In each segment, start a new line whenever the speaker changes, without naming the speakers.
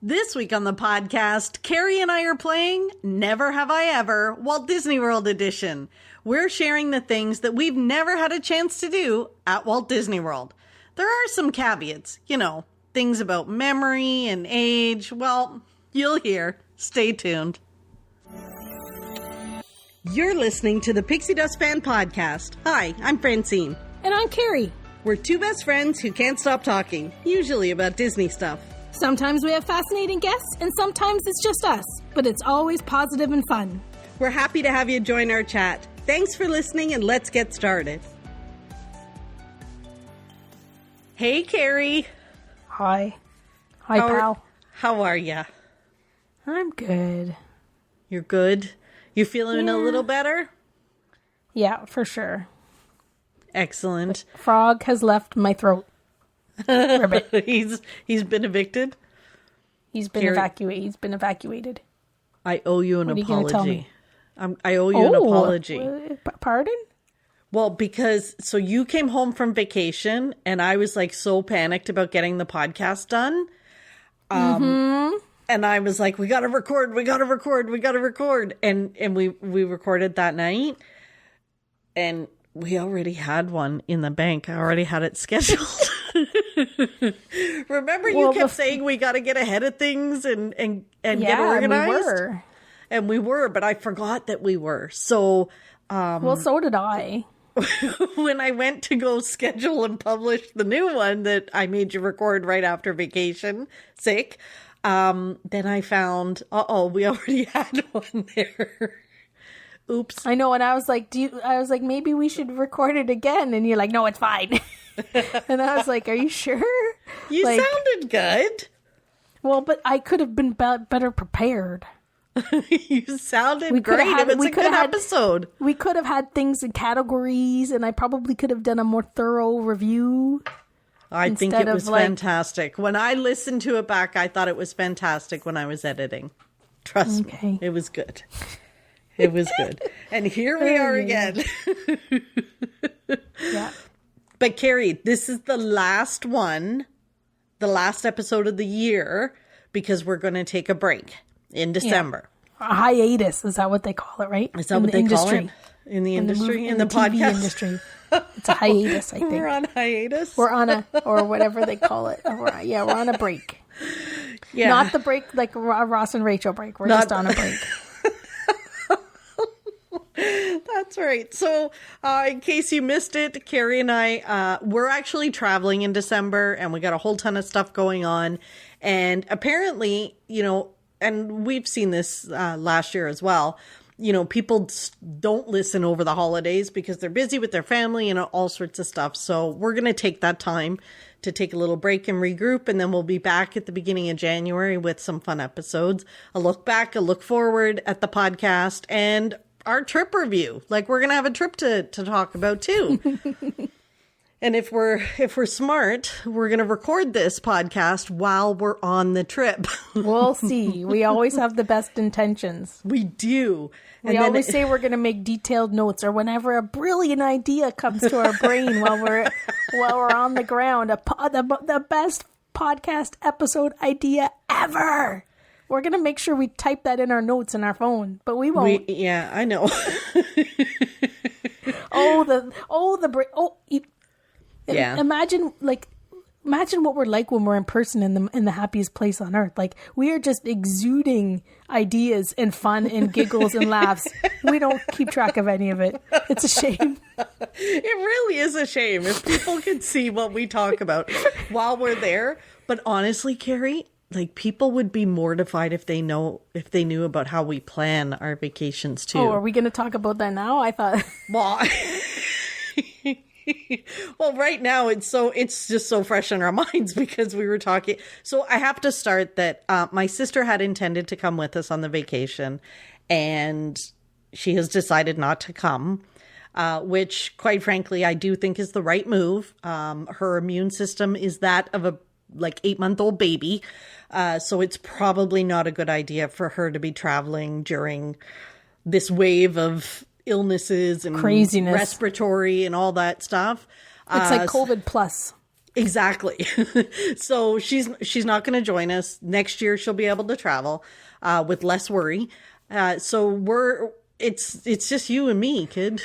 This week on the podcast, Carrie and I are playing Never Have I Ever, Walt Disney World Edition. We're sharing the things that we've never had a chance to do at Walt Disney World. There are some caveats, things about memory and age. Well, you'll hear. Stay tuned. You're listening to the Pixie Dust Fan podcast. Hi, I'm Francine.
And I'm Carrie.
We're two best friends who can't stop talking, usually about Disney stuff.
Sometimes we have fascinating guests, and sometimes it's just us, but it's always positive and fun.
We're happy to have you join our chat. Thanks for listening, and let's get started. Hey, Carrie.
Hi. Hi, pal.
How are ya?
I'm good.
You're good? You feeling a little better?
Yeah, for sure.
Excellent.
The frog has left my throat.
He's been evicted?
He's been evacuated. He's been evacuated.
I owe you an apology.
What are you gonna tell me?
I owe you an apology.
Pardon?
Well, because you came home from vacation and I was like so panicked about getting the podcast done. And I was like, we got to record. And we recorded that night. And we already had one in the bank. I already had it scheduled. Remember you kept saying we got to get ahead of things and get organized? And we were, but I forgot that we were. So,
so did I.
When I went to go schedule and publish the new one that I made you record right after vacation, sick, then I found, we already had one there. Oops.
I know, and I was like, maybe we should record it again. And you're like, no, it's fine. And I was like, are you sure?
You sounded good.
Well, but I could have been better prepared.
You sounded great. It was a good episode.
We could have had things in categories, and I probably could have done a more thorough review.
I think it was fantastic. When I listened to it back, I thought it was fantastic when I was editing. Trust me, it was good. It was good. And here we are again.
Yeah.
But Carrie, this is the last one, the last episode of the year, because we're going to take a break in December.
Yeah. A hiatus, is that what they call it, right?
Is that what they call it? In the industry? In the podcast?
TV industry. It's a hiatus, I think.
We're on hiatus?
We're on or whatever they call it. We're on a break. Yeah. Not the break like Ross and Rachel break. We're just on a break.
That's right. So, in case you missed it, Carrie and I, we're actually traveling in December, and we got a whole ton of stuff going on. And apparently, and we've seen this last year as well, people don't listen over the holidays because they're busy with their family and all sorts of stuff. So we're going to take that time to take a little break and regroup, and then we'll be back at the beginning of January with some fun episodes. A look back, a look forward at the podcast, and our trip review. Like, we're going to have a trip to talk about too. And if we're smart, we're going to record this podcast while we're on the trip.
We'll see. We always have the best intentions.
We do.
We always say we're going to make detailed notes, or whenever a brilliant idea comes to our brain while we're on the ground, the best podcast episode idea ever. We're going to make sure we type that in our notes in our phone, but we won't.
Yeah, I know. Yeah.
Imagine what we're like when we're in person in the happiest place on earth. Like, we are just exuding ideas and fun and giggles and laughs. We don't keep track of any of it. It's a shame.
It really is a shame if people could see what we talk about while we're there. But honestly, Carrie, like, people would be mortified if they knew about how we plan our vacations too.
Oh, are we going to talk about that now? I thought.
Well, right now it's just so fresh in our minds because we were talking. So I have to start that my sister had intended to come with us on the vacation, and she has decided not to come, which, quite frankly, I do think is the right move. Her immune system is that of a 8-month-old baby. So it's probably not a good idea for her to be traveling during this wave of illnesses and
craziness,
respiratory and all that stuff.
It's like COVID plus.
Exactly. So she's not going to join us. Next year she'll be able to travel with less worry. So it's just you and me, kid.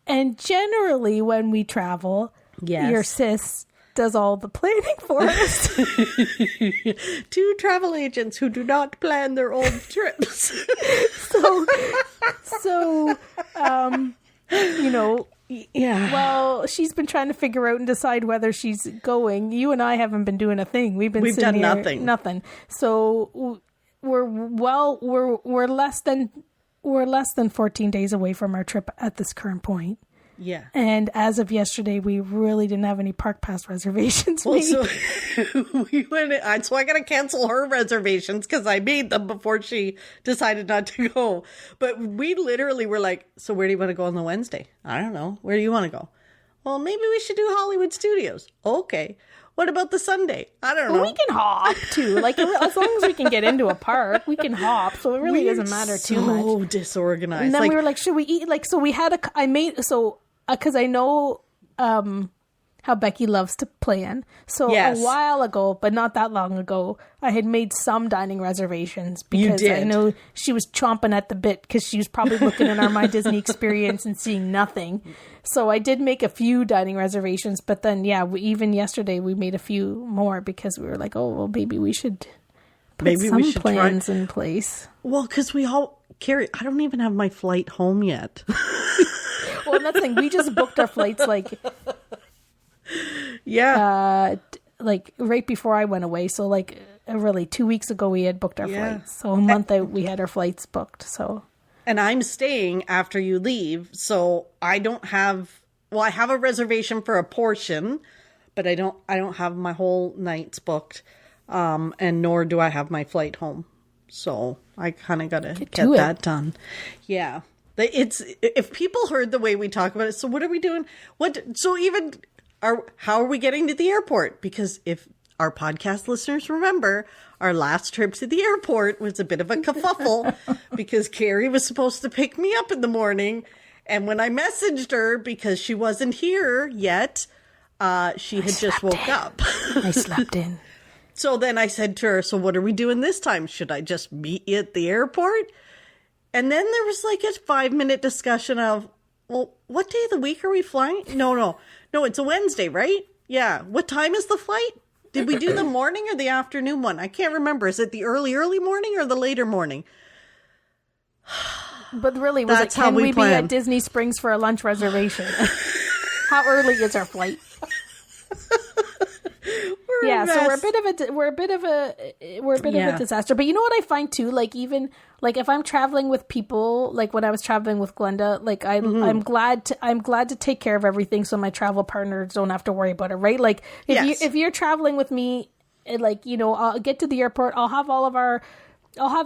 And generally when we travel,
Yes.
your sis does all the planning for us.
2 travel agents who do not plan their own trips.
So, you know,
Yeah.
well, she's been trying to figure out and decide whether she's going. You and I haven't been doing a thing. We've
We've
sitting
done
here,
nothing.
nothing. So we're less than 14 days away from our trip at this current point.
Yeah.
And as of yesterday, we really didn't have any park pass reservations
Well,
made.
so so I got to cancel her reservations because I made them before she decided not to go. But we literally were like, so where do you want to go on the Wednesday? I don't know. Where do you want to go? Well, maybe we should do Hollywood Studios. Okay. What about the Sunday? I don't know.
We can hop too. Like, as long as we can get into a park, we can hop. So it really doesn't matter too much.
So disorganized.
And then we were like, should we eat? Like, so we had because I know how Becky loves to plan. So
Yes.
a while ago, but not that long ago, I had made some dining reservations because I
did.
know she was chomping at the bit because she was probably looking at our My Disney Experience and seeing nothing. So I did make a few dining reservations, but then, even yesterday we made a few more because we were like, oh, well, maybe we should put some plans in place.
Well, because Carrie, I don't even have my flight home yet.
Well, that's the thing. We just booked our flights like right before I went away. So really 2 weeks ago we had booked our flights. So a month out we had our flights booked. So,
and I'm staying after you leave, so I don't have. Well, I have a reservation for a portion, but I don't have my whole nights booked, and nor do I have my flight home. So I kind of got to get that done. Yeah. If people heard the way we talk about it, so what are we doing? How are we getting to the airport? Because if our podcast listeners remember, our last trip to the airport was a bit of a kerfuffle because Carrie was supposed to pick me up in the morning. And when I messaged her, because she wasn't here yet, she had just woke up.
I slept in.
So then I said to her, so what are we doing this time? Should I just meet you at the airport? And then there was like a 5-minute discussion of, well, what day of the week are we flying? No, it's a Wednesday, right? Yeah. What time is the flight? Did we do the morning or the afternoon one? I can't remember. Is it the early morning or the later morning?
But really, can we be at Disney Springs for a lunch reservation? How early is our flight? So we're a bit of a disaster. But you know what I find too, like even like if I'm traveling with people, like when I was traveling with Glenda, like I'm glad to take care of everything so my travel partners don't have to worry about it, right? Like if you're traveling with me, like, you know, I'll get to the airport, I'll have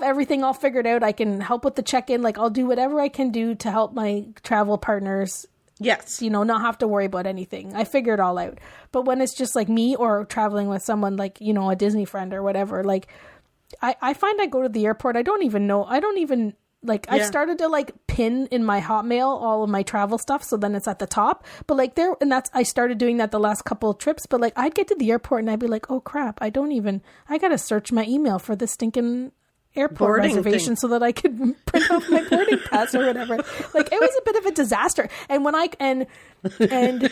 everything all figured out. I can help with the check-in, like I'll do whatever I can do to help my travel partners.
Yes.
You know, not have to worry about anything. I figure it all out. But when it's just like me or traveling with someone like, you know, a Disney friend or whatever, like I find I go to the airport. I've started to like pin in my Hotmail all of my travel stuff. So then it's at the top. But like I started doing that the last couple of trips. But like I'd get to the airport and I'd be like, oh crap, I got to search my email for this stinking airport reservation so that I could print off my boarding pass or whatever. Like it was a bit of a disaster. And when it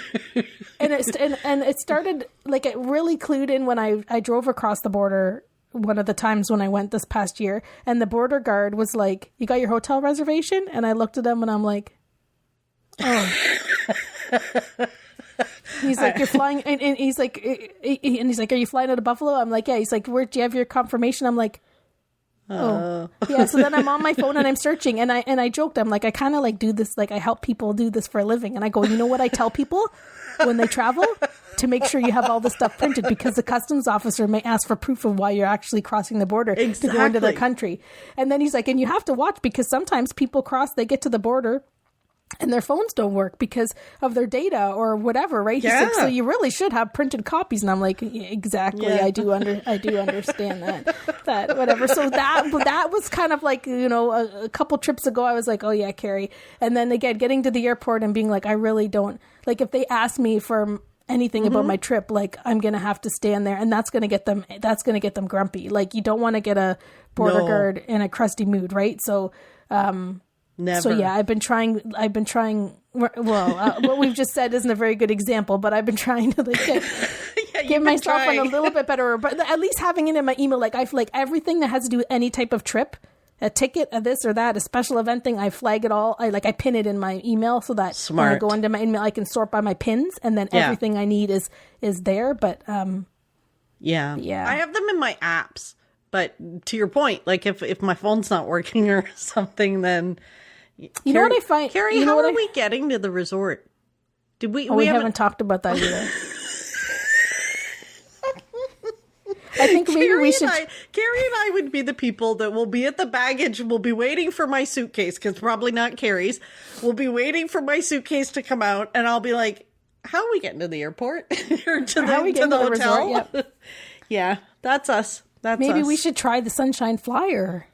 started, like it really clued in when I drove across the border one of the times when I went this past year, and the border guard was like, you got your hotel reservation? And I looked at him and I'm like, oh. He's like, you're flying, and he's like, are you flying out of Buffalo? I'm like, yeah. He's like, where do you have your confirmation? I'm like, oh yeah. So then I'm on my phone and I'm searching, and I joked, I'm like, I kind of like do this, like I help people do this for a living, and I go, you know what I tell people when they travel? To make sure you have all the stuff printed, because the customs officer may ask for proof of why you're actually crossing the border to go into their country. And then he's like, and you have to watch, because sometimes people they get to the border and their phones don't work because of their data or whatever, right? He's like, so you really should have printed copies. And I'm like, yeah, exactly. Yeah. I do understand that whatever. So that was kind of like, you know, a couple trips ago, I was like, oh yeah, Carrie. And then again, getting to the airport and being like, I really don't, like if they ask me for anything about my trip, like I'm going to have to stand there, and that's going to get them grumpy. Like, you don't want to get a border guard in a crusty mood, right? So,
Never.
So yeah, I've been trying, what we've just said isn't a very good example, but I've been trying to like give myself a little bit better, but at least having it in my email, like I feel like everything that has to do with any type of trip, a ticket, a this or that, a special event thing, I flag it all. I pin it in my email so that when I go into my email, I can sort by my pins, and then everything I need is there. But
yeah, I have them in my apps. But to your point, like if my phone's not working or something, then
you know what I find,
Carrie, how are we getting to the resort? Did we?
We haven't talked about that either. I think maybe we should.
Carrie and I would be the people that will be at the baggage. We'll be waiting for my suitcase, because probably not Carrie's. We'll be waiting for my suitcase to come out, and I'll be like, "How are we getting to the airport or to the hotel?"
Resort? Yep.
Yeah, that's us.
Maybe we should try the Sunshine Flyer.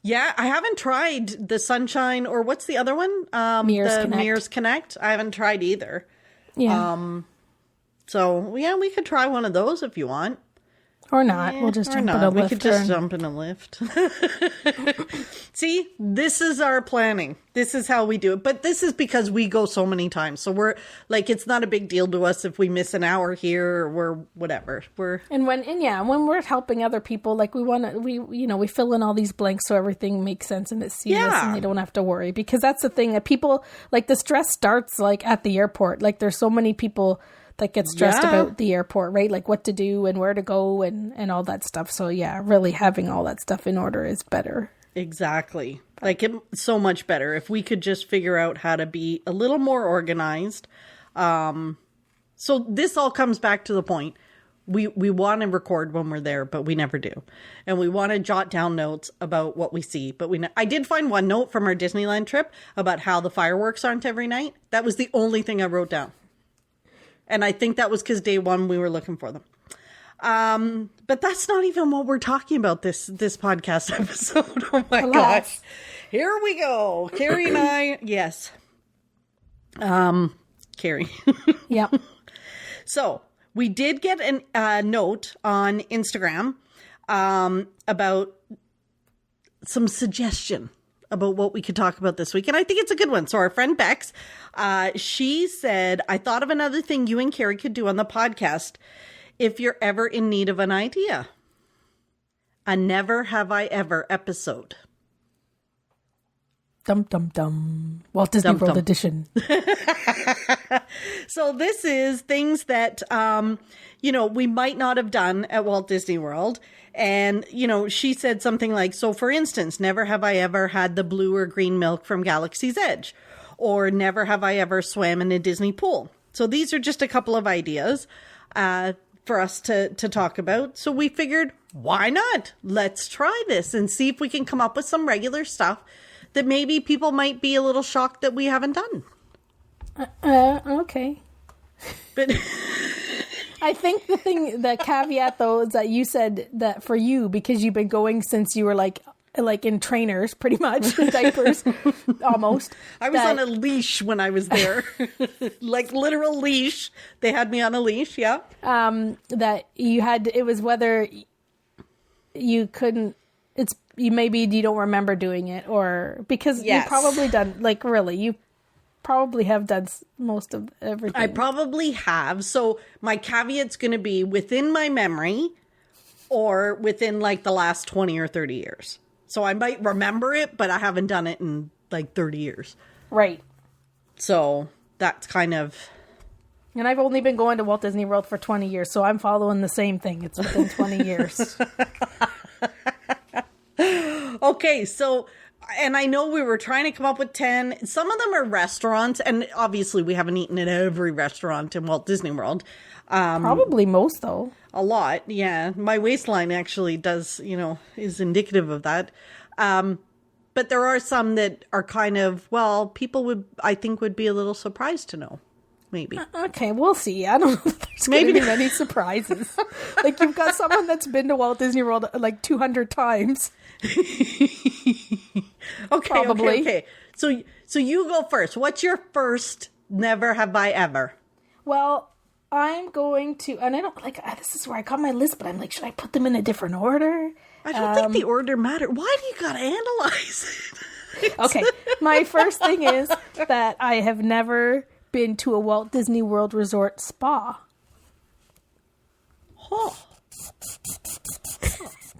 Yeah, I haven't tried the Sunshine, or what's the other one? Mears Connect. I haven't tried either.
Yeah.
So yeah, we could try one of those if you want.
Or not. We'll just jump in a lift.
We could just jump in a lift. See, this is our planning. This is how we do it. But this is because we go so many times. So we're like, it's not a big deal to us if we miss an hour here or we're whatever.
When we're helping other people, like we fill in all these blanks so everything makes sense and it's seamless and they don't have to worry. Because that's the thing that people, like, the stress starts like at the airport. Like, there's so many people that get stressed about the airport, right? Like what to do and where to go and all that stuff. So yeah, really having all that stuff in order is better.
Exactly. Like, it's so much better if we could just figure out how to be a little more organized. So this all comes back to the point. We want to record when we're there, but we never do. And we want to jot down notes about what we see, but I did find one note from our Disneyland trip about how the fireworks aren't every night. That was the only thing I wrote down. And I think that was because day one we were looking for them. But that's not even what we're talking about this podcast episode. Oh my gosh. Here we go. Carrie and I. Yes. Carrie.
Yep.
So we did get a note on Instagram about some suggestion about what we could talk about this week. And I think it's a good one. So our friend Bex, she said, I thought of another thing you and Carrie could do on the podcast if you're ever in need of an idea. A Never Have I Ever episode.
Dum, dum, dum. Walt Disney World edition.
So this is things that, we might not have done at Walt Disney World. And, she said something like, so for instance, never have I ever had the blue or green milk from Galaxy's Edge, or never have I ever swam in a Disney pool. So these are just a couple of ideas for us to talk about. So we figured, why not? Let's try this and see if we can come up with some regular stuff that maybe people might be a little shocked that we haven't done.
Okay.
But
I think the caveat though is that you said that for you, because you've been going since you were like in trainers, pretty much, in diapers, almost.
I was on a leash when I was there, like literal leash. They had me on a leash. Yeah.
That you had, it was whether you couldn't, maybe you don't remember doing it, or because you've probably done, like, really, you probably have done most of everything.
I probably have. So my caveat's going to be within my memory or within like the last 20 or 30 years. So I might remember it, but I haven't done it in like 30 years.
Right.
So that's kind of...
And I've only been going to Walt Disney World for 20 years, so I'm following the same thing. It's within 20 years.
Okay, so... And I know we were trying to come up with 10. Some of them are restaurants, and obviously we haven't eaten at every restaurant in Walt Disney World.
Probably most, though.
A lot, yeah. My waistline actually does, is indicative of that. But there are some that are kind of, people I think would be a little surprised to know. Maybe.
Okay, we'll see. I don't know if there's going to be many surprises. Like, you've got someone that's been to Walt Disney World like 200 times.
Okay. So you go first. What's your first never have I ever?
Well, I'm going to, and I don't like, this is where I got my list, but I'm like, should I put them in a different order?
I don't think the order matters. Why do you gotta analyze it?
Okay. My first thing is that I have never been to a Walt Disney World Resort spa.
Oh.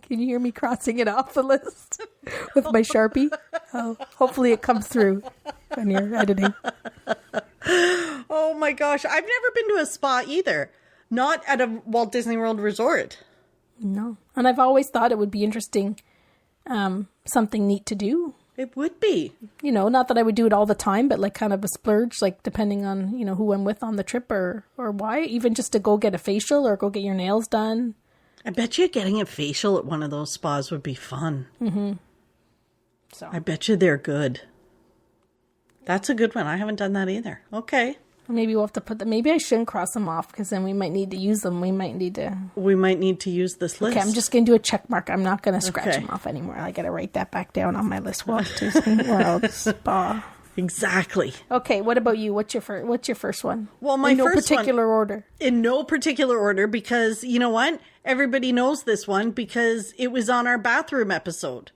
Can you hear me crossing it off the list with my Sharpie? Oh, hopefully it comes through when you're editing.
Oh my gosh. I've never been to a spa either. Not at a Walt Disney World resort.
No. And I've always thought it would be interesting, something neat to do.
It would be.
You know, not that I would do it all the time, but like kind of a splurge, like depending on, you know, who I'm with on the trip or why. Even just to go get a facial or go get your nails done.
I bet you getting a facial at one of those spas would be fun.
Mm-hmm. So
I bet you they're good. That's a good one. I haven't done that either. Okay.
Maybe we'll have to put them. Maybe I shouldn't cross them off because then we might need to use them. We might need to
use this list.
Okay, I'm just going to do a check mark. I'm not going to scratch them off anymore. I got to write that back down on my list. Walt Disney World Spa.
Exactly.
Okay, what about you? What's your first one?
Well, my
in no
first
particular order.
In no particular order, because you know what? Everybody knows this one because it was on our bathroom episode.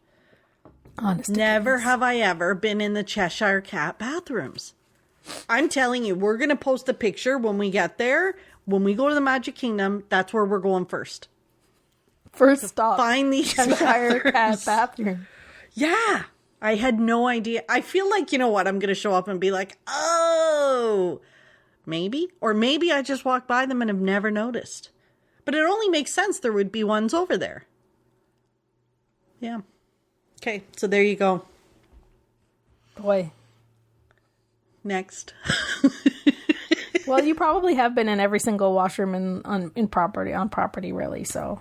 Honest.
Never have I ever been in the Cheshire Cat bathrooms. I'm telling you, we're going to post a picture when we get there. When we go to the Magic Kingdom, that's where we're going first.
First stop.
Find these
Cheshire Cat bathroom.
Yeah. I had no idea. I feel like, you know what? I'm going to show up and be like, oh, maybe. Or maybe I just walked by them and have never noticed. But it only makes sense there would be ones over there. Yeah. Okay, so there you go.
Boy.
Next.
Well, you probably have been in every single washroom on property, really, so.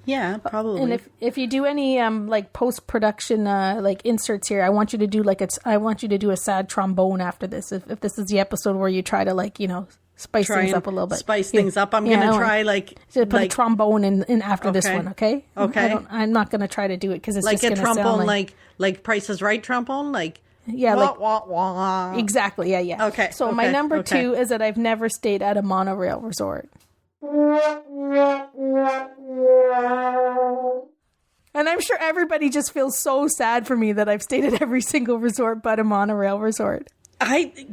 Yeah, probably.
And if you do any like post production like inserts here, I want you to do a sad trombone after this. If this is the episode where you try to like, you know, spice things up a little bit.
Spice things up. I'm gonna try like
to put a trombone in after this one. Okay.
Okay.
I'm not gonna try to do it because it's
like
just
a
gonna
trombone,
sound
like Price is Right trombone, like.
Yeah,
wah,
like
wah, wah.
Exactly. Yeah.
Okay.
So my number 2 is that I've never stayed at a monorail resort. And I'm sure everybody just feels so sad for me that I've stayed at every single resort but a monorail resort.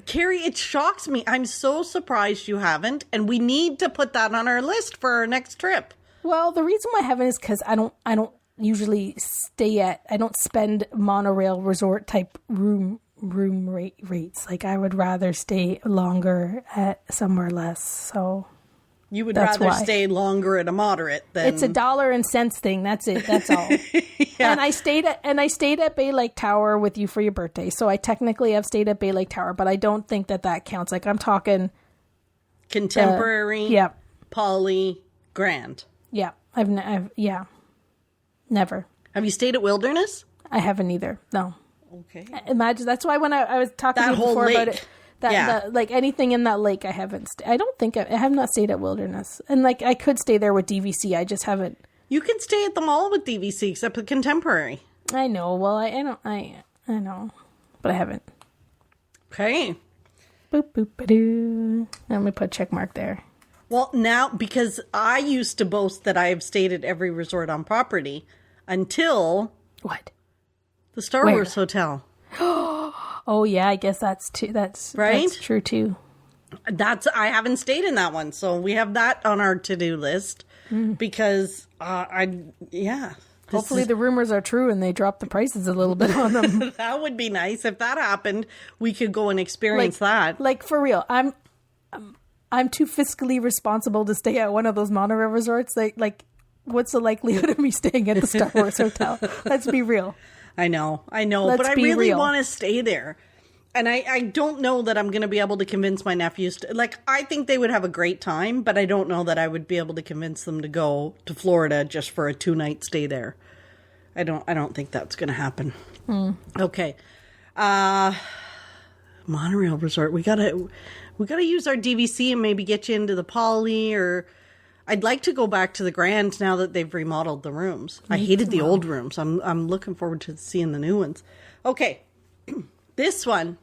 Carrie, it shocks me. I'm so surprised you haven't, and we need to put that on our list for our next trip.
Well, the reason why I haven't is because I don't usually I don't spend monorail resort type room rates. Like I would rather stay longer at somewhere less. So
you would rather stay longer at a moderate than
it's $1.00 thing. That's it. That's all. Yeah. And I stayed at Bay Lake Tower with you for your birthday. So I technically have stayed at Bay Lake Tower, but I don't think that counts. Like I'm talking
contemporary.
Yeah.
Poly Grand.
Yeah. I've never.
Have you stayed at Wilderness?
I haven't either. No.
Okay.
Imagine that's why when I was talking to you before
lake.
about it, like anything in that lake, I haven't. I don't think I have not stayed at Wilderness, and like I could stay there with DVC. I just haven't.
You can stay at the mall with DVC, except with Contemporary.
I know. Well, I know, but I haven't.
Okay.
Boop boop ba-doo. Let me put a check mark there.
Well, now, because I used to boast that I have stayed at every resort on property until...
What?
The Star Wars Hotel.
Oh, yeah, I guess that's true. That's true, too.
I haven't stayed in that one, so we have that on our to-do list because,
Hopefully the rumors are true and they drop the prices a little bit on them.
That would be nice. If that happened, we could go and experience that.
Like, for real, I'm too fiscally responsible to stay at one of those monorail resorts. Like, what's the likelihood of me staying at the Star Wars Hotel? Let's be real.
I know, but I really want to stay there. And I don't know that I'm going to be able to convince my nephews I think they would have a great time, but I don't know that I would be able to convince them to go to Florida just for a 2-night stay there. I don't think that's going to happen. Okay. Monorail resort. We gotta use our DVC and maybe get you into the Poly, or I'd like to go back to the Grand now that they've remodeled the rooms. I hated the old rooms. I'm looking forward to seeing the new ones. Okay. This one.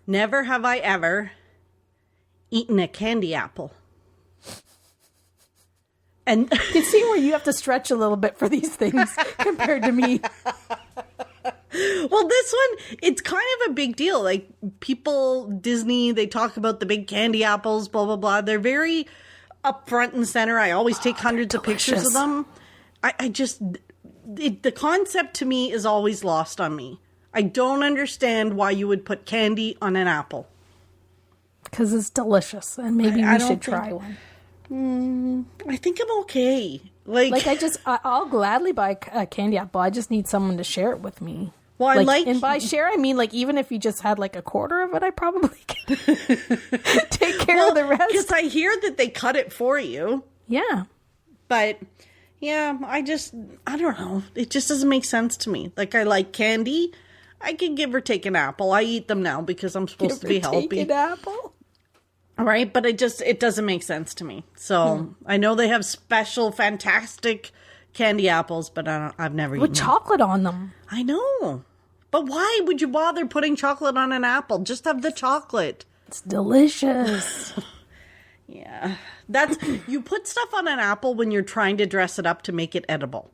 Never have I ever eaten a candy apple. And
You can see where you have to stretch a little bit for these things compared to me.
well, this one, it's kind of a big deal. Like, people, Disney, they talk about the big candy apples, blah, blah, blah. They're very up front and center. I always take hundreds of pictures of them. The concept to me is always lost on me. I don't understand why you would put candy on an apple.
Because it's delicious, and maybe we should try one.
I think I'm okay.
I'll gladly buy a candy apple. I just need someone to share it with me.
Well,
and by share, I mean, like, even if you just had like a quarter of it, I probably could take care of the rest.
Because I hear that they cut it for you.
Yeah.
But, yeah, I don't know. It just doesn't make sense to me. Like, I like candy. I can give or take an apple. I eat them now because I'm supposed to be healthy.
Take an apple?
Right, but it doesn't make sense to me. So I know they have special, fantastic candy apples, but I've never eaten
with chocolate on them.
I know, but why would you bother putting chocolate on an apple? Just have the chocolate.
It's delicious.
Yeah, you put stuff on an apple when you're trying to dress it up to make it edible.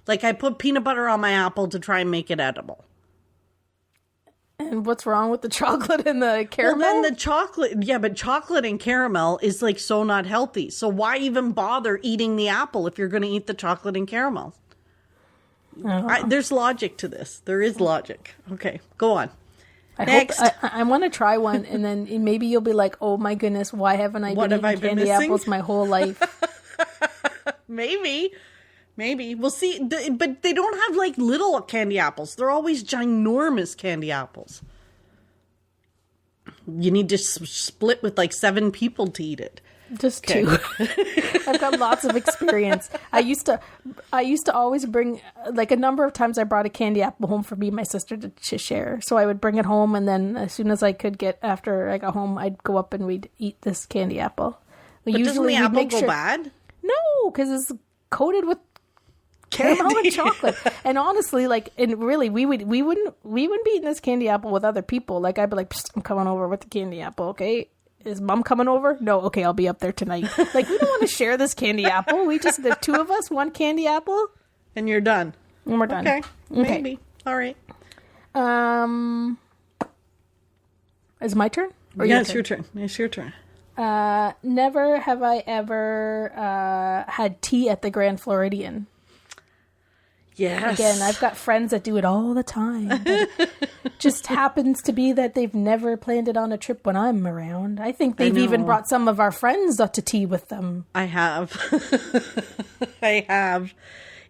Like, I put peanut butter on my apple to try and make it edible.
And what's wrong with the chocolate and the caramel?
Well, then the chocolate, yeah, but chocolate and caramel is like so not healthy. So why even bother eating the apple if you're going to eat the chocolate and caramel? There's logic to this. There is logic. Okay, go on. Next.
I want to try one, and then maybe you'll be like, "Oh my goodness, why haven't I been eating candy apples my whole life?"
Maybe. We'll see. But they don't have, like, little candy apples. They're always ginormous candy apples. You need to split with, like, 7 people to eat it.
Just 2. I've got lots of experience. I used to always bring, like, a number of times I brought a candy apple home for me and my sister to share. So I would bring it home, and then as soon as I could after I got home, I'd go up and we'd eat this candy apple.
But doesn't the apple go bad?
No, because it's coated with caramel and chocolate. And honestly, like, and really, we wouldn't be eating this candy apple with other people. Like, I'd be like, I'm coming over with the candy apple, okay? Is Mom coming over? No, okay, I'll be up there tonight. Like, we don't want to share this candy apple. The 2 of us, 1 candy apple.
And you're done.
And we're done.
Okay. Maybe. All right.
Is it my turn?
It's your turn. It's your turn.
Never have I ever had tea at the Grand Floridian.
Yes.
Again, I've got friends that do it all the time. But it just happens to be that they've never planned it on a trip when I'm around. I think they've even brought some of our friends up to tea with them.
I have. I have.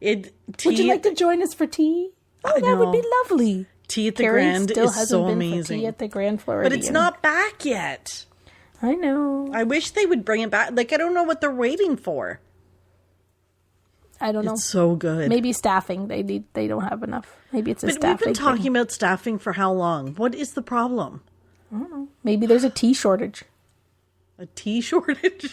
Would you like to join us for tea? Oh, that would be lovely.
Tea at the
Carrie
Grand
still
is
hasn't
so
been
amazing.
For tea at the Grand Floridian.
But it's not back yet.
I know.
I wish they would bring it back. Like, I don't know what they're waiting for.
I don't know.
It's so good.
Maybe staffing. They don't have enough. Maybe it's a staffing.
But we've been talking about staffing for how long? What is the problem?
I don't know. Maybe there's a tea shortage.
A tea shortage?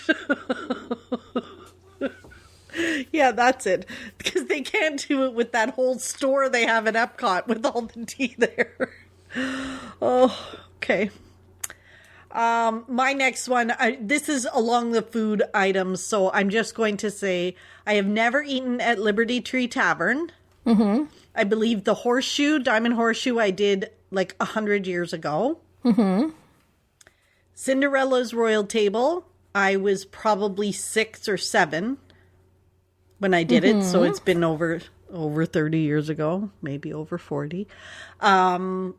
Yeah, that's it. Because they can't do it with that whole store they have at Epcot with all the tea there. Oh, okay. My next one, this is along the food items, so I'm just going to say I have never eaten at Liberty Tree Tavern. Mm-hmm. I believe the Diamond Horseshoe, I did like 100 years ago. Mm-hmm. Cinderella's Royal Table, I was probably 6 or 7 when I did it, so it's been over 30 years ago, maybe over 40. And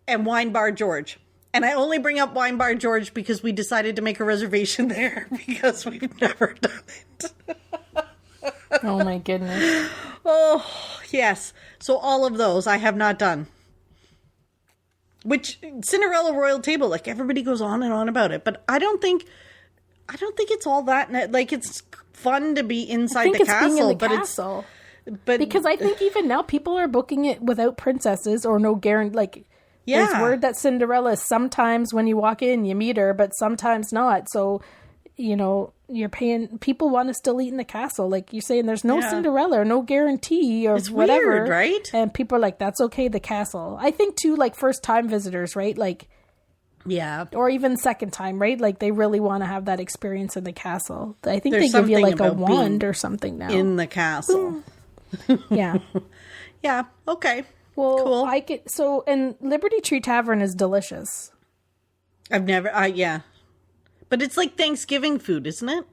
Wine Bar George. And I only bring up Wine Bar George because we decided to make a reservation there because we've never done it.
Oh, my goodness.
Oh, yes. So all of those I have not done. Which, Cinderella Royal Table, like, everybody goes on and on about it. But I don't think it's all that, like, it's fun to be inside the castle.
Being in the castle. Because I think even now people are booking it without princesses or no guarantee, like... Yeah. There's word that Cinderella, sometimes when you walk in, you meet her, but sometimes not. So, you're paying, people want to still eat in the castle. Like you're saying, there's no Cinderella or no guarantee or
it's
whatever.
Weird, right?
And people are like, that's okay, the castle. I think too, like first time visitors, right? Like
Yeah.
Or even second time, right? Like they really want to have that experience in the castle. I think
There's
they give you
something
like a
about
wand or something now.
in the castle.
Yeah.
Yeah. Okay.
Well,
Cool.
And Liberty Tree Tavern is delicious.
I've never, yeah. But it's like Thanksgiving food, isn't it?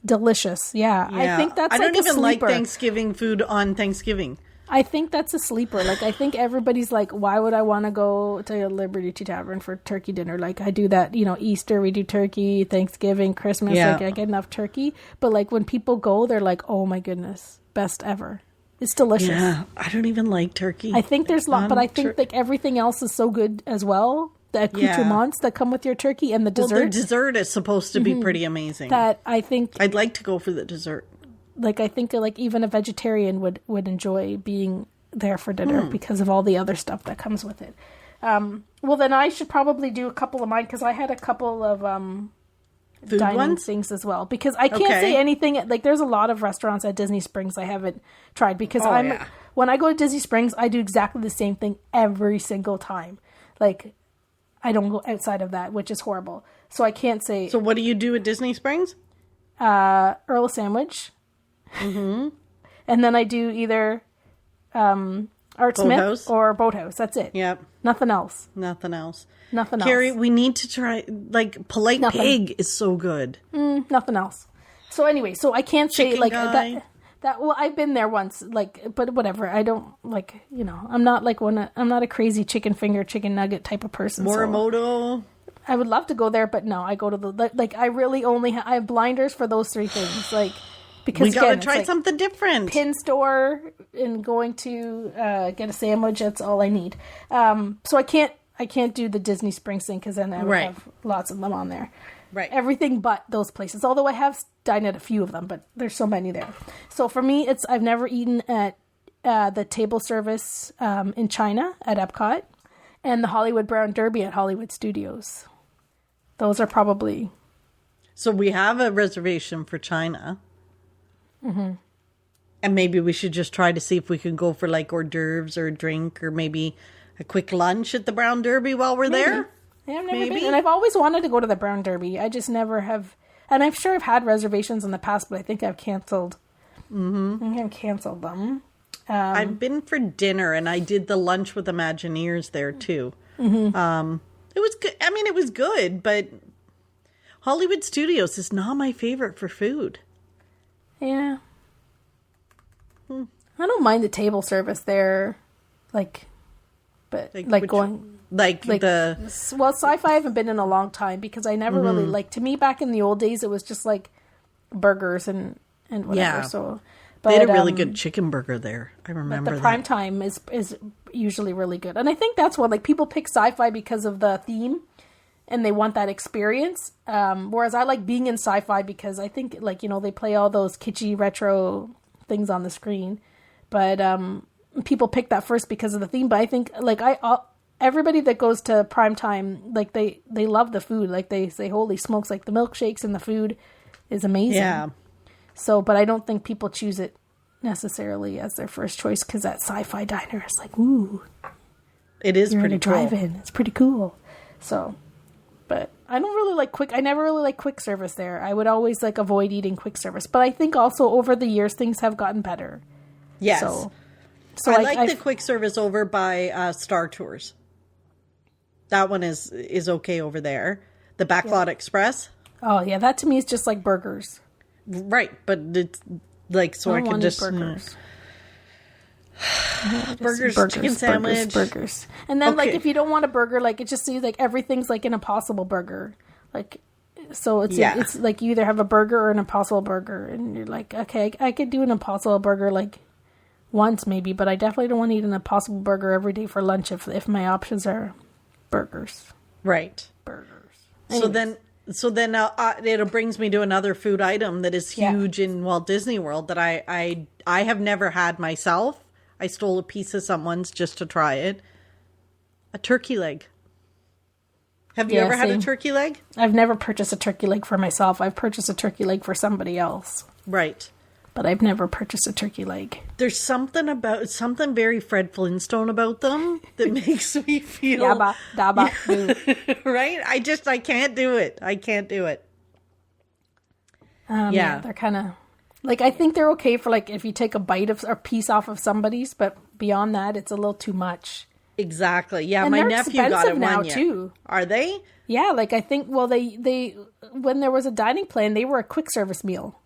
Delicious. Yeah. I think that's
I
like
don't
a
even like
sleeper.
Thanksgiving food on Thanksgiving.
I think that's a sleeper. Like, I think everybody's like, why would I want to go to a Liberty Tree Tavern for turkey dinner? Like, I do that, Easter, we do turkey, Thanksgiving, Christmas, like, I get enough turkey. But, like, when people go, they're like, oh my goodness, best ever. It's delicious.
Yeah, I don't even like turkey.
I think there's a lot, but I think, like, everything else is so good as well. The accoutrements that come with your turkey and the dessert.
Well, the dessert is supposed to be pretty amazing.
That I think...
I'd like to go for the dessert.
Like, I think, like, even a vegetarian would enjoy being there for dinner because of all the other stuff that comes with it. Well, then I should probably do a couple of mine because I had a couple of
Food
dining
ones?
things as well. Because I can't say anything, like there's a lot of restaurants at Disney Springs I haven't tried because when I go to Disney Springs, I do exactly the same thing every single time. Like, I don't go outside of that, which is horrible. So I can't say...
So what do you do at Disney Springs?
Earl sandwich. Mm-hmm. And then I do either... Art Smith or Boathouse. That's it.
Yep.
Nothing else.
Carrie, we need to try, like, Polite Pig is so good.
Nothing else. So anyway, so I can't say
Chicken
like
guy.
that. Well, I've been there once, like, but whatever. I don't like, I'm not like I'm not a crazy chicken finger, chicken nugget type of person.
Morimoto.
So I would love to go there, but no, I go to the, like, I really only I have blinders for those three things. Like, because
we gotta
again,
try something different.
Pin store and going to get a sandwich. That's all I need. So I can't do the Disney Springs thing because then I would have lots of them on there.
Right.
Everything but those places. Although I have dined at a few of them, but there's so many there. So for me, I've never eaten at the table service in China at Epcot and the Hollywood Brown Derby at Hollywood Studios. Those are probably...
So we have a reservation for China. Mm-hmm. And maybe we should just try to see if we can go for like hors d'oeuvres or a drink or maybe a quick lunch at the Brown Derby while we're there.
Yeah, I've never been. And I've always wanted to go to the Brown Derby. I just never have. And I'm sure I've had reservations in the past, but I think I've canceled. Mm-hmm. I think I've canceled them.
I've been for dinner and I did the lunch with Imagineers there too. Mm-hmm. It was good. I mean, it was good, but Hollywood Studios is not my favorite for food.
Yeah. I don't mind the table service there, like going...
Like the...
Well, sci-fi I haven't been in a long time because I never really... Like, to me, back in the old days, it was just like burgers and whatever,
yeah.
so...
But, they had a really good chicken burger there. I remember
the prime time is usually really good. And I think that's what, like, people pick sci-fi because of the theme and they want that experience. Whereas I like being in sci-fi because I think, like, they play all those kitschy retro things on the screen. But people pick that first because of the theme. But I think, like, everybody that goes to primetime, like, they love the food. Like, they say, holy smokes, like, the milkshakes and the food is amazing.
Yeah.
So, but I don't think people choose it necessarily as their first choice because that sci-fi diner is like, ooh.
It is pretty cool.
Drive-in. It's pretty cool. So, but I don't really like I never really like quick service there. I would always, like, avoid eating quick service. But I think also over the years, things have gotten better.
Yes.
So
I like the quick service over by Star Tours. That one is okay over there. The Backlot Express.
Oh, yeah. That to me is just like burgers.
Right. But it's like, so I can just...
burgers.
Burgers, chicken sandwich.
Burgers. And then, like, if you don't want a burger, like, it just seems like everything's like an Impossible Burger. Like, so it's like you either have a burger or an Impossible Burger. And you're like, okay, I could do an Impossible Burger, like, once maybe, but I definitely don't want to eat an Impossible Burger every day for lunch if my options are burgers.
Right.
Burgers.
Anyways. So then it brings me to another food item that is huge in Walt Disney World that I have never had myself. I stole a piece of someone's just to try it. A turkey leg. Have you ever had a turkey leg?
I've never purchased a turkey leg for myself. I've purchased a turkey leg for somebody else.
Right.
but I've never purchased a turkey leg.
There's something very Fred Flintstone about them that makes me feel
Yabba dabba doo.
right. I can't do it. Yeah,
they're kind of like, I think they're okay for like if you take a bite of or piece off of somebody's, but beyond that, it's a little too much.
Exactly. Yeah,
And
my
they're
nephew got it
now
one year.
too.
Are they?
Yeah, like I think. Well, they when there was a dining plan, they were a quick service meal.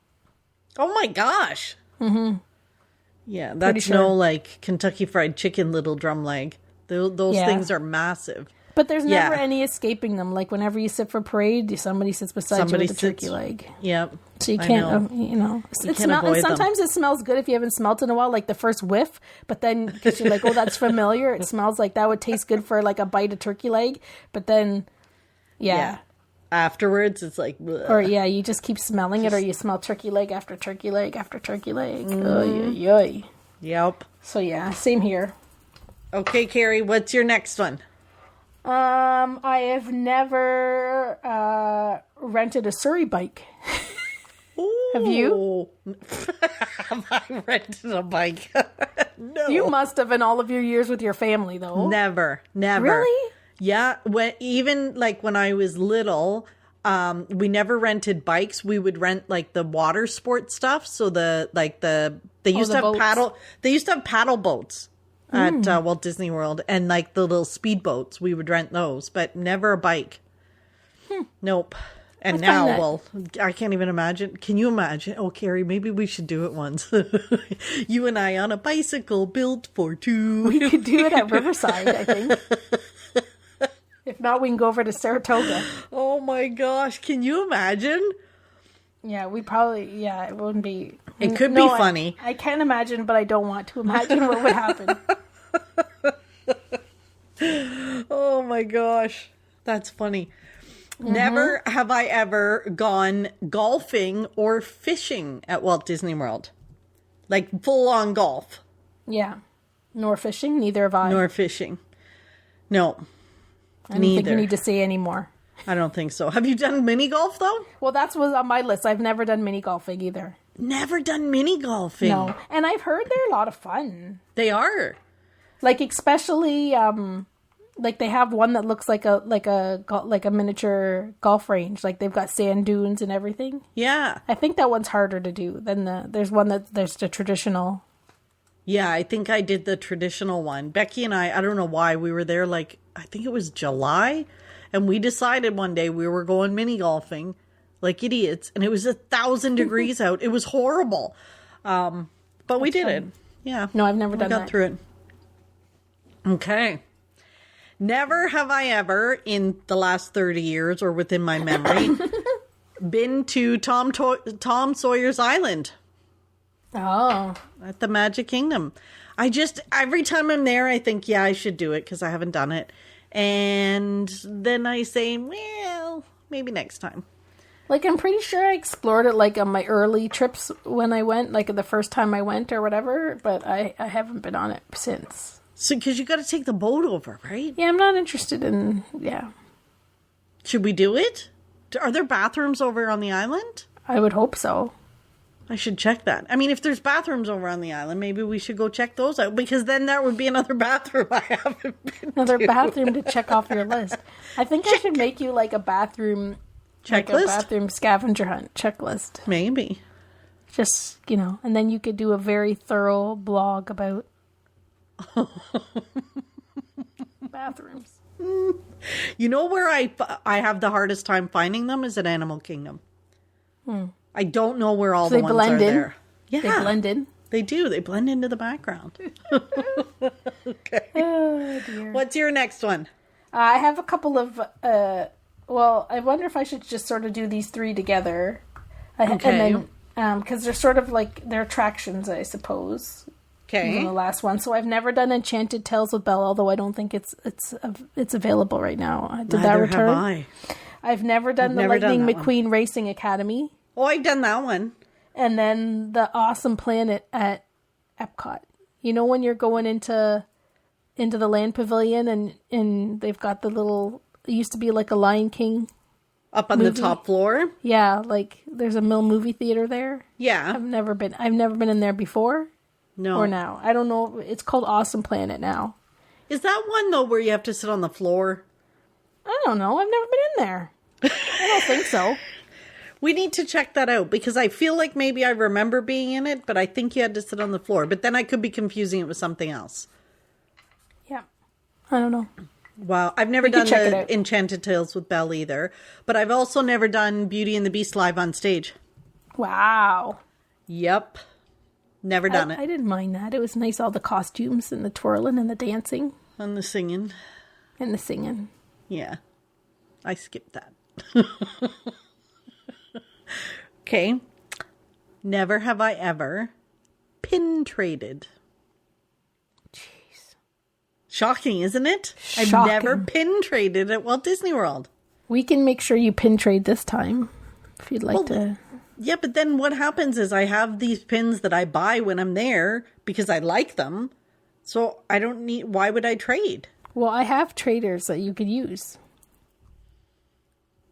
Oh my gosh. Mm-hmm. Yeah, that's
sure.
no like Kentucky Fried Chicken little drum leg. Those things are massive.
But there's never any escaping them. Like whenever you sit for parade, somebody sits beside you with a turkey leg.
Yep.
So you can't, and sometimes it smells good if you haven't smelt in a while, like the first whiff. But then, because you're like, oh, that's familiar. It smells like that would taste good for like a bite of turkey leg. But then,
afterwards, it's like, bleh.
Or you just keep smelling it, or you smell turkey leg after turkey leg after turkey leg. Oy, oy, oy.
Yep.
So yeah, same here.
Okay, Carrie, what's your next one?
I have never rented a Surrey bike.
Ooh.
Have you?
Have I rented a bike? No.
You must have in all of your years with your family, though.
Never.
Really?
Yeah. Even like when I was little, we never rented bikes. We would rent like the water sport stuff. So they used to have paddle boats at Walt Disney World, and like the little speed boats. We would rent those, but never a bike. Nope. And now, I can't even imagine. Can you imagine? Oh, Carrie, maybe we should do it once. You and I on a bicycle built for two.
We could do it at Riverside, I think. If not, we can go over to Saratoga.
Oh my gosh. Can you imagine?
Yeah, we probably, it wouldn't be.
It could be funny.
I can't imagine, but I don't want to imagine what would happen.
Oh my gosh. That's funny. Never have I ever gone golfing or fishing at Walt Disney World. Like full on golf.
Yeah. Nor fishing, neither have I.
Nor fishing. No.
I don't think you need to say any more.
I don't think so. Have you done mini golf though?
Well, that's what's on my list. I've never done mini golfing either.
Never done mini golfing.
No. And I've heard they're a lot of fun.
They are.
Like especially like they have one that looks like a miniature golf range. Like they've got sand dunes and everything.
Yeah.
I think that one's harder to do than there's the traditional.
Yeah, I think I did the traditional one. Becky and I don't know why, we were there like, I think it was July, and we decided one day we were going mini golfing like idiots, and it was 1,000 degrees out. It was horrible. But we did it. Yeah.
No, I've never done that.
We got through it. Okay. Never have I ever, in the last 30 years or within my memory, been to Tom Sawyer's Island.
Oh.
At the Magic Kingdom. Every time I'm there, I think, I should do it because I haven't done it. And then I say, well, maybe next time.
Like, I'm pretty sure I explored it, like, on my early trips when I went, like, the first time I went or whatever, but I haven't been on it since.
So, because you got to take the boat over, right?
Yeah, I'm not interested in,
Should we do it? Are there bathrooms over on the island?
I would hope so.
I should check that. I mean, if there's bathrooms over on the island, maybe we should go check those out, because then that would be another bathroom I haven't been to.
Bathroom to check off your list. I think I should make you like a bathroom checklist, like a bathroom scavenger hunt checklist.
Maybe.
Just, and then you could do a very thorough blog about bathrooms.
You know where I have the hardest time finding them is at Animal Kingdom. I don't know where all the ones are there. Yeah.
They blend in.
They do. They blend into the background. Okay.
Oh, dear.
What's your next one?
I have a couple of, I wonder if I should just sort of do these three together.
Okay.
And then, because they're sort of like, they're attractions, I suppose.
Okay.
The last one. So I've never done Enchanted Tales with Belle, although I don't think it's available right now. Did that return?
Have I.
I've never done the Lightning McQueen Racing Academy.
Oh, I've done that one.
And then the Awesome Planet at Epcot. You know when you're going into the Land Pavilion and they've got the little, it used to be like a Lion King
Up on the top floor?
Yeah, like there's a Mill movie theater there.
Yeah.
I've never been in there before.
No.
Or now. I don't know. It's called Awesome Planet now.
Is that one, though, where you have to sit on the floor?
I don't know. I've never been in there. I don't think so.
We need to check that out, because I feel like maybe I remember being in it, but I think you had to sit on the floor. But then I could be confusing it with something else.
Yeah. I don't know.
Wow. I've never done the Enchanted Tales with Belle either. But I've also never done Beauty and the Beast live on stage.
Wow.
Yep. Never done it.
I didn't mind that. It was nice, all the costumes and the twirling and the dancing.
And the singing.
And the singing.
Yeah. I skipped that. Okay. Never have I ever pin traded.
Jeez.
Shocking, isn't it?
Shocking.
I've never pin traded at Walt Disney World.
We can make sure you pin trade this time, if you'd like to.
Yeah, but then what happens is I have these pins that I buy when I'm there because I like them. So I don't need... Why would I trade?
Well, I have traders that you could use.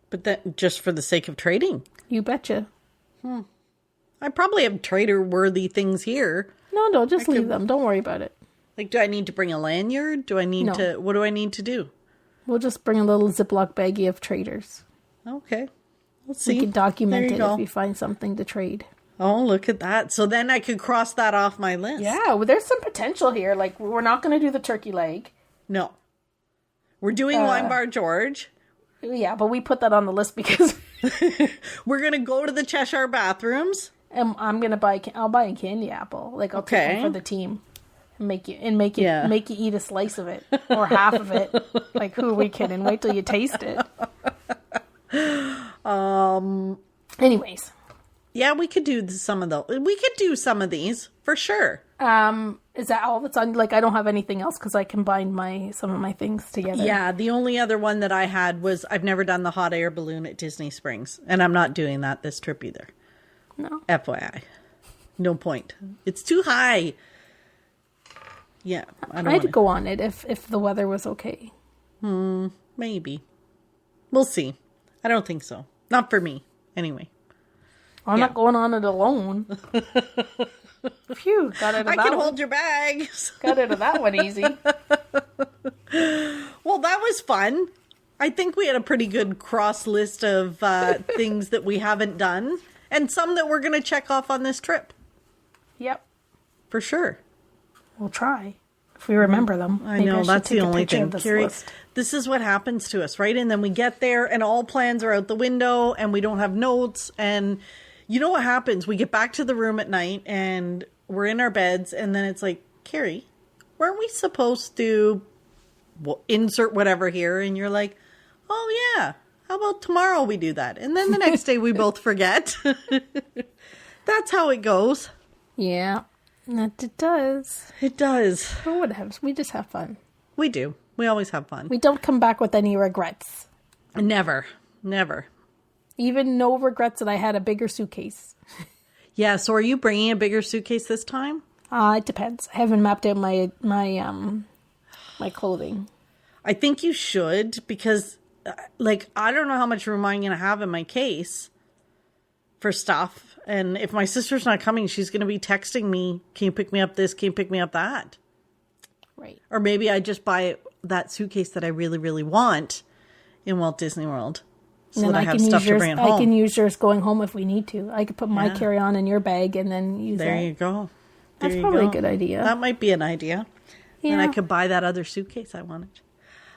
But that just for the sake of trading?
You betcha.
I probably have trader-worthy things here.
No, just leave them. Don't worry about it.
Like, do I need to bring a lanyard? Do I need to... What do I need to do?
We'll just bring a little Ziploc baggie of traders.
Okay. Let's see.
We can document it if you find something to trade.
Oh, look at that. So then I could cross that off my list.
Yeah, well, there's some potential here. Like, we're not going to do the turkey leg.
No. We're doing Wine Bar George.
Yeah, but we put that on the list because...
We're going to go to the Cheshire bathrooms.
And I'm going to I'll buy a candy apple. Like, I'll take it for the team. And make you eat a slice of it. Or half of it. Like, who are we kidding? Wait till you taste it. Anyways.
Yeah, we could do some of those. We could do some of these for sure.
Is that all that's on? Like, I don't have anything else because I combined some of my things together.
Yeah, the only other one that I had was I've never done the hot air balloon at Disney Springs, and I'm not doing that this trip either.
No.
FYI, no point. It's too high. Yeah,
I'd go on it if the weather was okay.
Maybe. We'll see. I don't think so. Not for me, anyway.
I'm not going on it alone. Phew, got it.
I can hold your bags.
Got it of that one easy.
Well, that was fun. I think we had a pretty good cross list of things that we haven't done, and some that we're going to check off on this trip.
Yep.
For sure.
We'll try. If we remember them.
I know, that's the only thing. Carrie, this is what happens to us, right? And then we get there and all plans are out the window and we don't have notes. And you know what happens? We get back to the room at night and we're in our beds and then it's like, Carrie, weren't we supposed to insert whatever here? And you're like, oh yeah, how about tomorrow we do that? And then the next day we both forget. That's how it goes.
Yeah. It does.
It does.
But whatever. We just have fun.
We do. We always have fun.
We don't come back with any regrets.
Never. Never.
Even no regrets that I had a bigger suitcase.
Yeah, so are you bringing a bigger suitcase this time?
It depends. I haven't mapped out my clothing.
I think you should because, I don't know how much room I'm going to have in my case for stuff. And if my sister's not coming, she's going to be texting me, can you pick me up this? Can you pick me up that?
Right.
Or maybe I just buy that suitcase that I really, really want in Walt Disney World. So that I have stuff to bring home.
I can use yours going home if we need to. I could put my carry-on in your bag and then use that.
There you go.
That's probably a good idea.
That might be an idea. Yeah. And I could buy that other suitcase I wanted.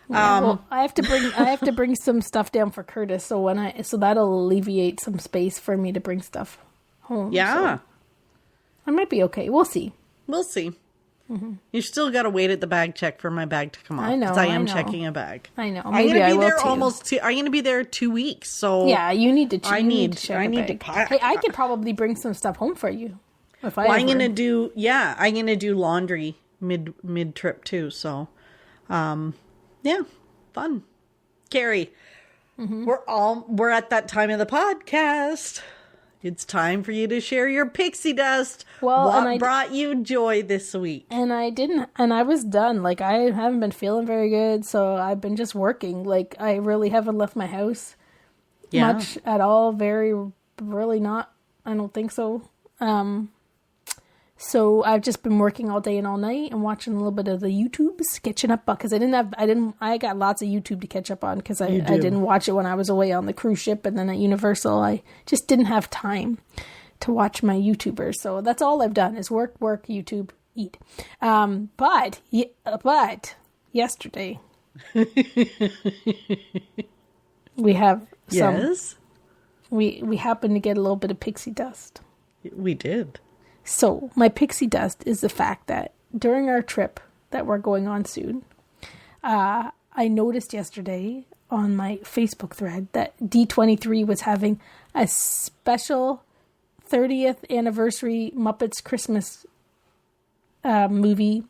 Yeah, well, I have to bring some stuff down for Curtis, so that'll alleviate some space for me to bring stuff home.
Yeah.
So I might be okay. We'll see.
We'll see. Mm-hmm. You still got to wait at the bag check for my bag to come off.
I know.
Because I am checking a bag.
I know. Maybe I will too.
I'm going to be there 2 weeks. So
yeah, you need to.
I need to.
Hey, I could probably bring some stuff home for you.
I'm going to do. Yeah, I'm going to do laundry mid trip too. So, yeah, fun. Carrie, we're at that time of the podcast. It's time for you to share your pixie dust.
Well,
what brought you joy this week?
And I was done. Like, I haven't been feeling very good, so I've been just working. Like, I really haven't left my house. much at all. Really not. I don't think so. So I've just been working all day and all night and watching a little bit of the YouTubes, catching up because I got lots of YouTube to catch up on because I didn't watch it when I was away on the cruise ship and then at Universal. I just didn't have time to watch my YouTubers. So that's all I've done is work, YouTube, eat. But yesterday we have some.
Yes.
We happened to get a little bit of pixie dust.
We did.
So my pixie dust is the fact that during our trip that we're going on soon, I noticed yesterday on my Facebook thread that D23 was having a special 30th anniversary Muppets Christmas movie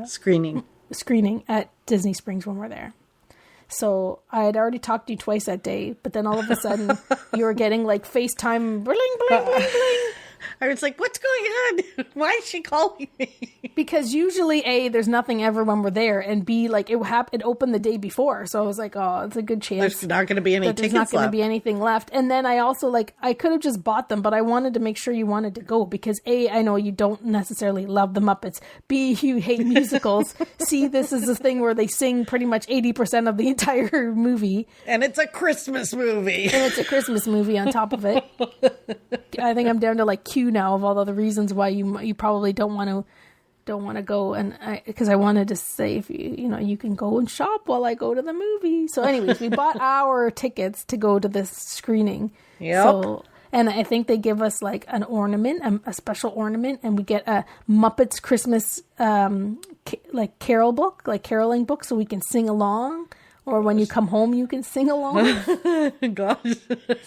screening at Disney Springs when we're there. So I had already talked to you twice that day, but then all of a sudden you were getting like FaceTime bling, bling, bling, bling.
I was like, what's going on? Why is she calling me?
Because usually, A, there's nothing ever when we're there, and B, like, it opened the day before, so I was like, oh, it's a good chance.
There's not going to be any tickets left.
There's not going to be anything left. And then I also, like, I could have just bought them, but I wanted to make sure you wanted to go, because A, I know you don't necessarily love the Muppets. B, you hate musicals. C, this is the thing where they sing pretty much 80% of the entire movie.
And it's a Christmas movie.
And it's a Christmas movie on top of it. I think I'm down to, like, Q now of all the reasons why you probably don't want to go, and because I wanted to say if you can go and shop while I go to the movie. So anyways, we bought our tickets to go to this screening.
Yep.
So, and I think they give us like an ornament, a special ornament, and we get a Muppets Christmas like carol book, like caroling book, so we can sing along. Or when you come home, you can sing along.
Gosh.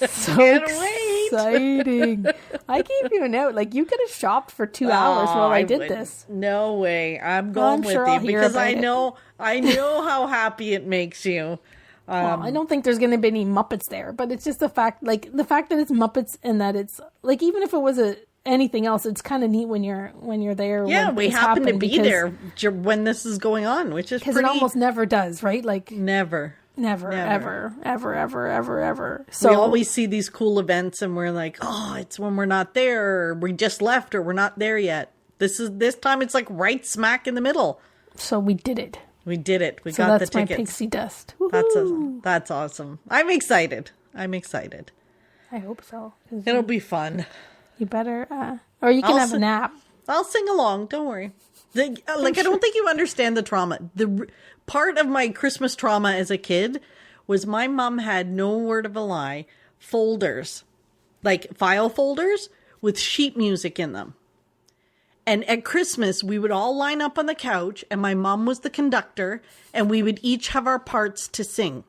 So exciting. I gave you a note. Like, you could have shopped for 2 hours while I did this.
No way. I'm going with you because I know how happy it makes you.
I don't think there's going to be any Muppets there, but it's just the fact that it's Muppets and that it's, like, even if it was anything else, it's kind of neat when you're there.
Yeah, we happen to be there when this is going on, which is
because it almost never does, right? Like
never,
ever. So
we always see these cool events, and we're like, oh, it's when we're not there, or we just left, or we're not there yet. This time, it's like right smack in the middle.
So we did it.
We got the tickets.
That's my pixie dust.
That's awesome. I'm excited.
I hope so.
It'll be fun.
You better, or you can have a nap.
I'll sing along. Don't worry. I don't think you understand the trauma. The part of my Christmas trauma as a kid was my mom had, no word of a lie, folders, like file folders with sheet music in them. And at Christmas, we would all line up on the couch, and my mom was the conductor, and we would each have our parts to sing.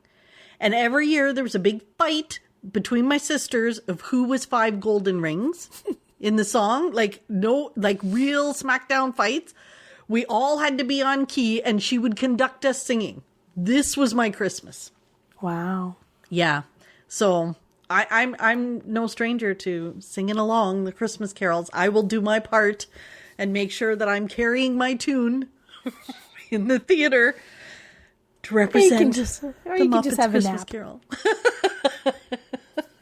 And every year there was a big fight between my sisters of who was 5 golden rings in the song, like real smackdown fights. We all had to be on key, and she would conduct us singing. This was my Christmas.
Wow.
Yeah. So I'm no stranger to singing along the Christmas carols. I will do my part and make sure that I'm carrying my tune in the theater to represent
you can just have
Christmas
a nap.
Carol.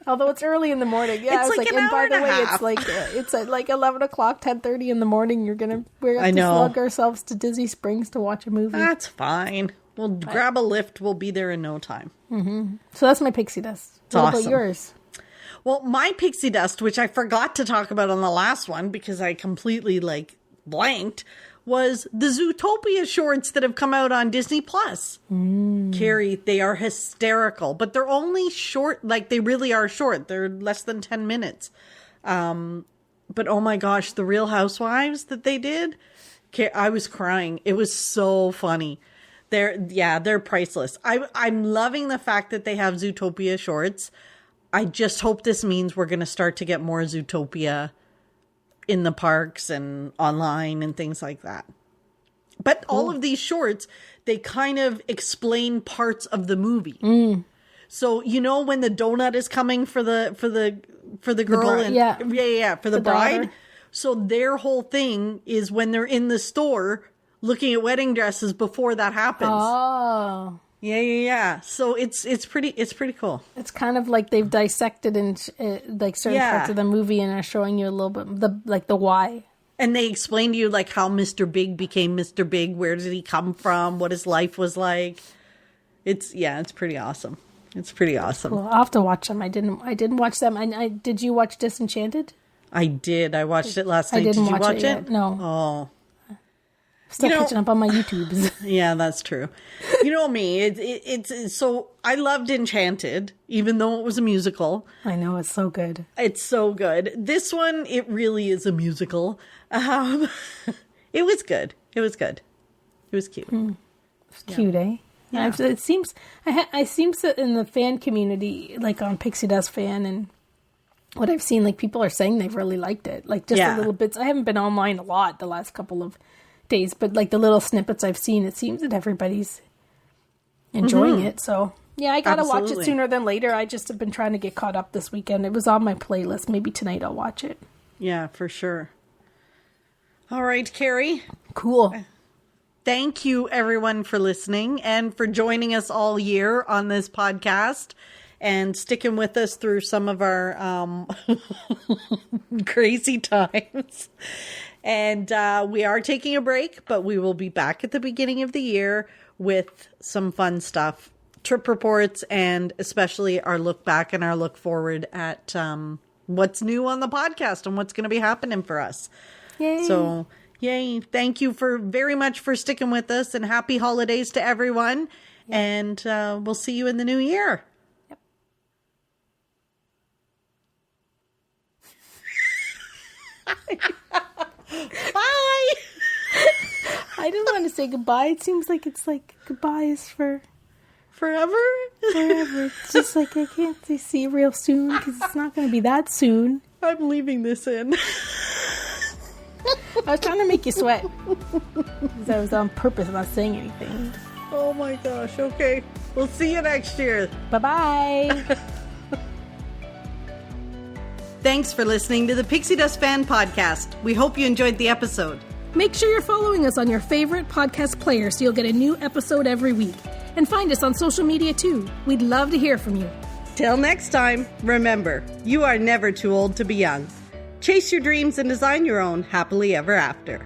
Although it's early in the morning. Yeah,
it's like an
and
hour
by the
and a
way,
half.
it's at like 11 o'clock, 10:30 in the morning. We're going to slug ourselves to Disney Springs to watch a movie.
That's fine. We'll grab a lift. We'll be there in no time.
Mm-hmm. So that's my pixie dust.
It's
what
awesome.
about yours?
Well, my pixie dust, which I forgot to talk about on the last one because I completely blanked, was the Zootopia shorts that have come out on Disney Plus. Carrie, they are hysterical, but they're only short. Like, they really are short. They're less than 10 minutes. But oh my gosh, the Real Housewives that they did, I was crying. It was so funny. They're priceless. I'm loving the fact that they have Zootopia shorts. I just hope this means we're going to start to get more Zootopia in the parks and online and things like that. But all of these shorts, they kind of explain parts of the movie. So, when the donut is coming for the girl for the bride.
Daughter.
So their whole thing is when they're in the store looking at wedding dresses before that happens.
Oh.
Yeah. So it's pretty cool.
It's kind of like they've dissected and like certain parts of the movie and are showing you a little bit the why.
And they explain to you like how Mr. Big became Mr. Big. Where did he come from? What his life was like. It's pretty awesome. It's pretty awesome.
Well, I'll have to watch them. I didn't watch them. Did you watch Disenchanted?
I did. I watched it last night. Did you watch it?
No.
Oh.
Still catching up on my YouTubes.
Yeah, that's true. You know me. It's so I loved Enchanted, even though it was a musical.
I know, it's so good.
It's so good. This one, it really is a musical. It was good. It was good. It was cute.
It's cute, eh?
Yeah.
It seems that in the fan community, like on Pixie Dust Fan and what I've seen, like people are saying they've really liked it. Like just the little bits. I haven't been online a lot the last couple of days, but like the little snippets I've seen, it seems that everybody's enjoying it. So yeah, I gotta watch it sooner than later. I just have been trying to get caught up this weekend. It was on my playlist. Maybe tonight I'll watch it.
Yeah, for sure. All right, Carrie.
Cool.
Thank you everyone for listening and for joining us all year on this podcast and sticking with us through some of our crazy times. And we are taking a break, but we will be back at the beginning of the year with some fun stuff, trip reports, and especially our look back and our look forward at what's new on the podcast and what's going to be happening for us.
Yay.
So, yay. Thank you very much for sticking with us, and happy holidays to everyone. Yep. And we'll see you in the new year. Bye.
I didn't want to say goodbye. It seems like it's like goodbye is for
forever.
It's just like I can't see you real soon because it's not going to be that soon.
I'm leaving this in.
I was trying to make you sweat because I was on purpose not saying anything.
Oh my gosh. Okay. We'll see you next year.
Bye-bye.
Thanks for listening to the Pixie Dust Fan podcast. We hope you enjoyed the episode.
Make sure you're following us on your favorite podcast player so you'll get a new episode every week. And find us on social media too. We'd love to hear from you.
Till next time, remember, you are never too old to be young. Chase your dreams and design your own happily ever after.